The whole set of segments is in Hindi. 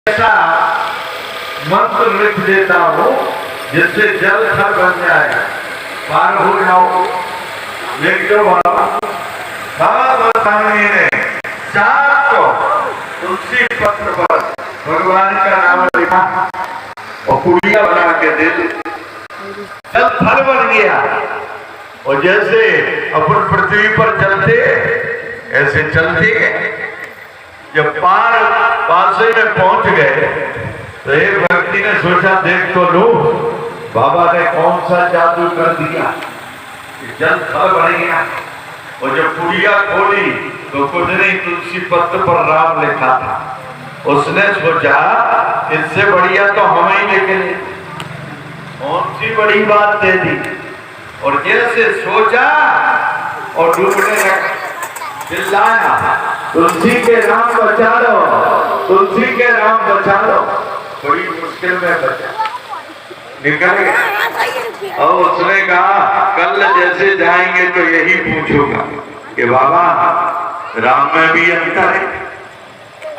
ऐसा मंत्र लिख देता हूँ जिससे जल थल बन जाएगा, पार हो जाओ। लिख दो बाबा। बाबा बताने ने चार को तुलसी पत्र पर भगवान का नाम लिखा और पुड़िया बना के दे दी, जल थल बन गया। और जैसे अपन पृथ्वी पर चलते ऐसे चलते जब पासे में पहुंच गए तो एक व्यक्ति ने सोचा देख तो लो बाबा ने कौन सा जादू कर दिया, जल थल बन गया। और जब पुड़िया खोली तो कुछ नहीं, तुलसी पत्र पर राम लिखा था। उसने सोचा इससे बढ़िया तो हम ही लिखेंगे, कौन सी बड़ी बात दे दी। और जैसे सोचा और डूबने लगा, चिल्लाया तुलसी के राम बचा लो, तुलसी के राम बचा लो। बड़ी मुश्किल में बचा, निकल गया। और उसने कहा कल जैसे जाएंगे तो यही पूछूंगा कि बाबा राम में भी अंतर है,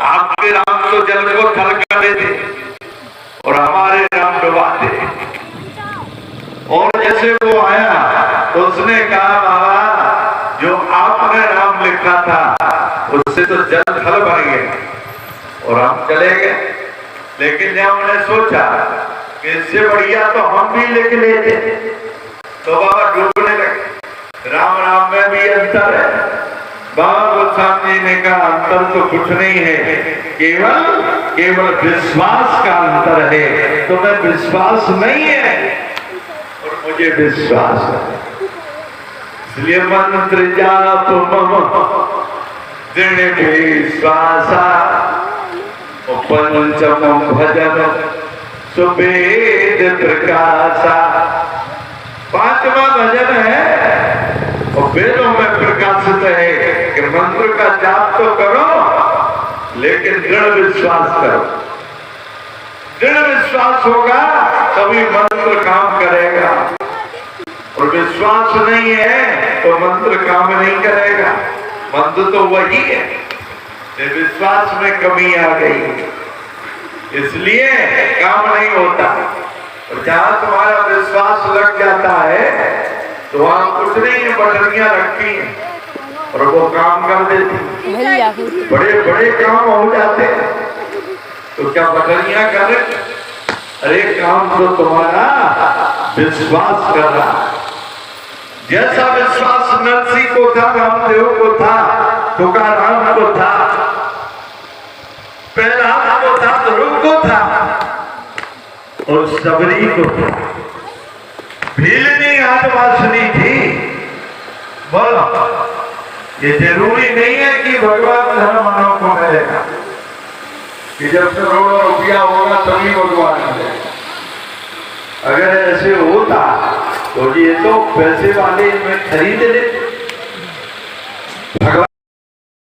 आपके राम तो जल को थल कर देते और हमारे राम डुबाते। और जैसे वो आया तो उसने कहा बाबा जो आपने राम लिखा था उससे तो जल थल बन गया और हम चले गए। लेकिन जब हमने सोचा कि इससे बढ़िया तो हम भी लिख लेते तो बाबा डूबने लगे। राम राम में भी अंतर है। बाबा गोस्वामी जी ने कहा अंतर तो कुछ नहीं है, केवल विश्वास का अंतर है। तुम्हें विश्वास नहीं है और मुझे विश्वास है, इसलिए मंत्र जाप मम दृढ़ विश्वासा पंचम भजन सुवेद प्रकाशा। पांचवा भजन है और वेदों में प्रकाशित है कि मंत्र का जाप तो करो लेकिन दृढ़ विश्वास करो। दृढ़ विश्वास होगा तभी मंत्र काम करेगा, और विश्वास नहीं है तो मंत्र काम नहीं करेगा। मंत्र तो वही है, विश्वास में कमी आ गई इसलिए काम नहीं होता। और जहां तुम्हारा विश्वास लग जाता है तो वहां कुछ नहीं है, बटरियां रखी हैं और वो काम कर देती, बड़े बड़े काम हो जाते हैं। तो क्या बटरियां कर रहे? अरे काम तो तुम्हारा विश्वास कर रहा है। जैसा विश्वास नरसिंह को था, रामदेव को था, तुकाराम को था, प्रहलाद को था, ध्रुव को था और सबरी को था। भीलनी आदिवासिनी थी। बोलो ये जरूरी नहीं है कि भगवान धर्मों को मिलेगा कि जब करोड़ों रुपया होगा तभी भगवान मिलेगा। अगर ऐसे होता तो ये तो पैसे वाले में खरीद लेते,